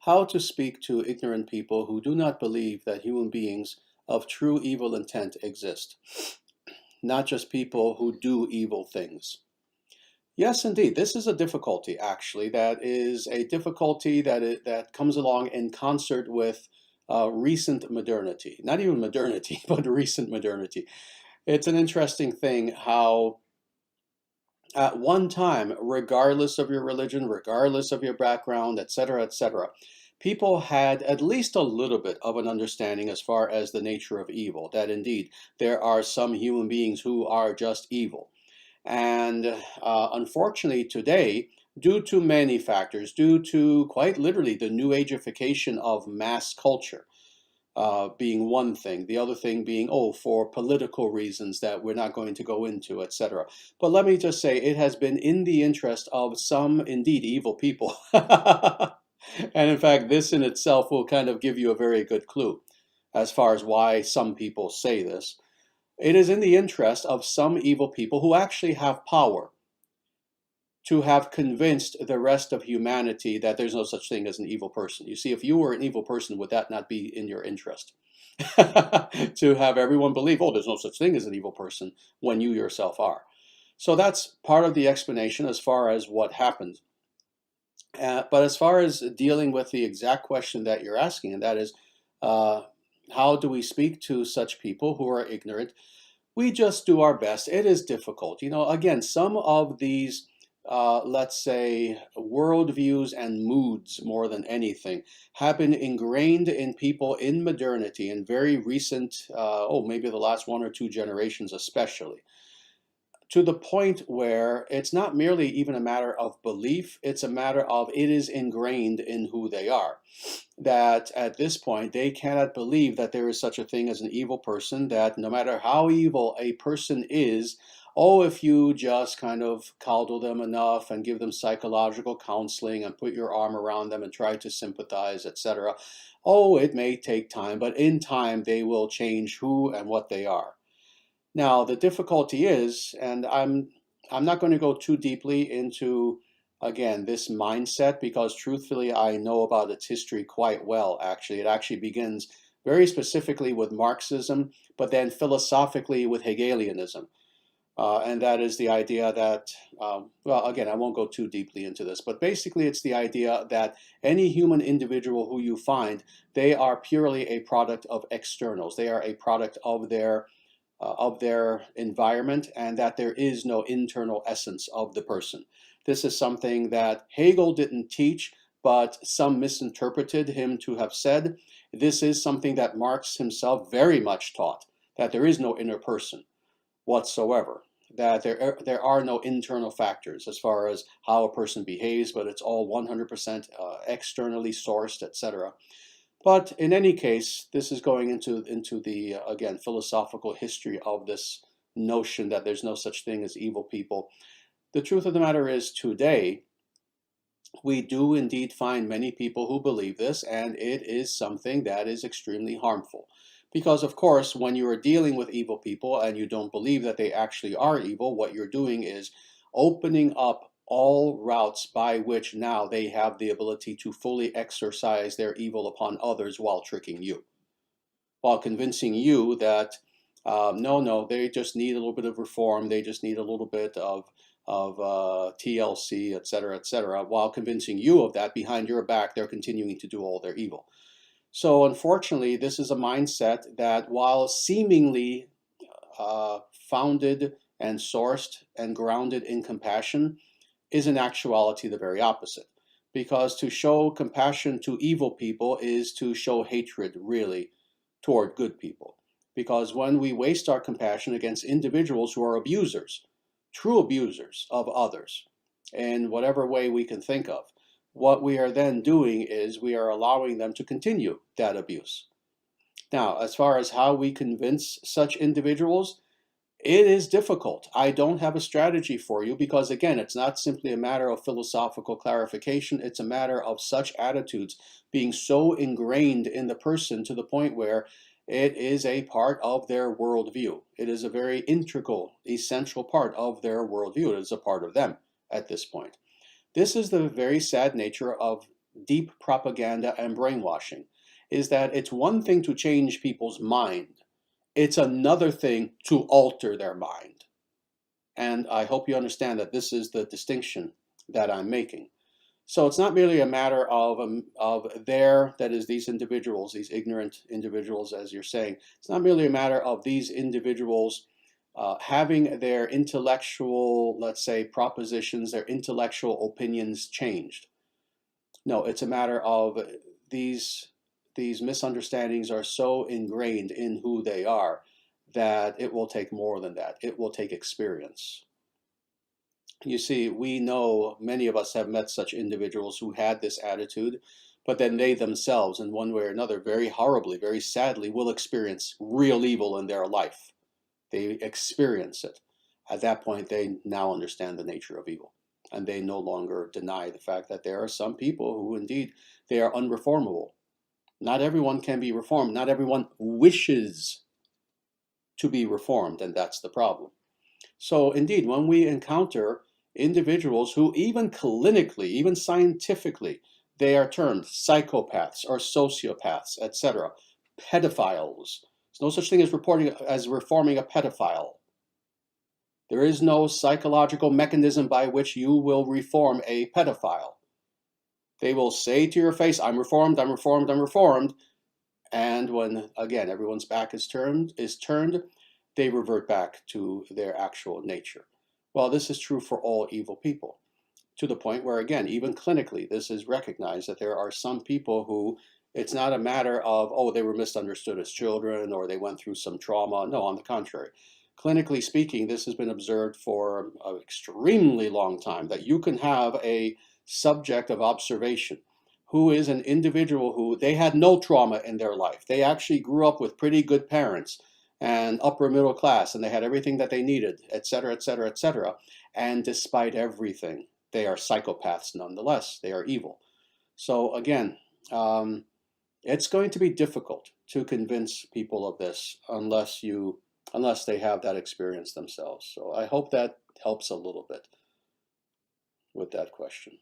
how to speak to ignorant people who do not believe that human beings of true evil intent exist, not just people who do evil things. Yes, indeed, this is a difficulty, actually, that is a difficulty that comes along in concert with recent modernity. Not even modernity, but recent modernity. It's an interesting thing how at one time, regardless of your religion, regardless of your background, etc., people had at least a little bit of an understanding as far as the nature of evil, that indeed there are some human beings who are just evil. And unfortunately today, due to many factors, due to quite literally the new ageification of mass culture, being one thing, the other thing being, oh, for political reasons that we're not going to go into, etc. But let me just say, it has been in the interest of some indeed evil people. And in fact, this in itself will kind of give you a very good clue as far as why some people say this. It is in the interest of some evil people who actually have power to have convinced the rest of humanity that there's no such thing as an evil person. You see, if you were an evil person, would that not be in your interest? To have everyone believe, oh, there's no such thing as an evil person when you yourself are. So that's part of the explanation as far as what happened. But as far as dealing with the exact question that you're asking, and that is, how do we speak to such people who are ignorant? We just do our best. It is difficult. You know, again, some of these let's say, worldviews and moods more than anything, have been ingrained in people in modernity, in very recent, maybe the last 1 or 2 generations especially, to the point where it's not merely even a matter of belief, it's a matter of it is ingrained in who they are. That at this point, they cannot believe that there is such a thing as an evil person, that no matter how evil a person is, oh, if you just kind of coddle them enough and give them psychological counseling and put your arm around them and try to sympathize, etc., oh, it may take time, but in time they will change who and what they are. Now, the difficulty is, and I'm not going to go too deeply into, again, this mindset, because truthfully, I know about its history quite well, actually. It actually begins very specifically with Marxism, but then philosophically with Hegelianism. And that is the idea that, well, again, I won't go too deeply into this, but basically it's the idea that any human individual who you find, they are purely a product of externals. They are a product of their environment, and that there is no internal essence of the person. This is something that Hegel didn't teach, but some misinterpreted him to have said. This is something that Marx himself very much taught, that there is no inner person whatsoever, that there are no internal factors as far as how a person behaves, but it's all 100% externally sourced, etc. But in any case, this is going into the, again, philosophical history of this notion that there's no such thing as evil people. The truth of the matter is, today, we do indeed find many people who believe this, and it is something that is extremely harmful. Because, of course, when you are dealing with evil people and you don't believe that they actually are evil, what you're doing is opening up all routes by which now they have the ability to fully exercise their evil upon others while tricking you, while convincing you that no, they just need a little bit of reform, they just need a little bit of TLC, etc., while convincing you of that. Behind your back, they're continuing to do all their evil. So unfortunately, this is a mindset that, while seemingly founded and sourced and grounded in compassion, is in actuality the very opposite. Because to show compassion to evil people is to show hatred, really, toward good people. Because when we waste our compassion against individuals who are abusers, true abusers of others, in whatever way we can think of, what we are then doing is we are allowing them to continue that abuse. Now, as far as how we convince such individuals, it is difficult. I don't have a strategy for you because, again, it's not simply a matter of philosophical clarification. It's a matter of such attitudes being so ingrained in the person to the point where it is a part of their worldview. It is a very integral, essential part of their worldview. It is a part of them at this point. This is the very sad nature of deep propaganda and brainwashing, is that it's one thing to change people's mind. It's another thing to alter their mind. And I hope you understand that this is the distinction that I'm making. So it's not merely a matter of that is, these individuals, these ignorant individuals, as you're saying, it's not merely a matter of these individuals having their intellectual, let's say, propositions, their intellectual opinions changed. No, it's a matter of these misunderstandings are so ingrained in who they are that it will take more than that. It will take experience. You see, we know, many of us have met such individuals who had this attitude, but then they themselves, in one way or another, very horribly, very sadly, will experience real evil in their life. They experience it. At that point, they now understand the nature of evil. And they no longer deny the fact that there are some people who indeed, they are unreformable. Not everyone can be reformed. Not everyone wishes to be reformed, and that's the problem. So indeed, when we encounter individuals who even clinically, even scientifically, they are termed psychopaths or sociopaths, etc., pedophiles. There's no such thing as reforming a pedophile. There is no psychological mechanism by which you will reform a pedophile. They will say to your face, I'm reformed, I'm reformed, I'm reformed. And when, again, everyone's back is turned, they revert back to their actual nature. Well, this is true for all evil people, to the point where, again, even clinically, this is recognized that there are some people who it's not a matter of, oh, they were misunderstood as children or they went through some trauma. No, on the contrary. Clinically speaking, this has been observed for an extremely long time, that you can have a subject of observation who is an individual who they had no trauma in their life. They actually grew up with pretty good parents and upper middle class, and they had everything that they needed, etc., etc., etc. And despite everything, they are psychopaths nonetheless. They are evil. So again, it's going to be difficult to convince people of this unless they have that experience themselves. So I hope that helps a little bit with that question.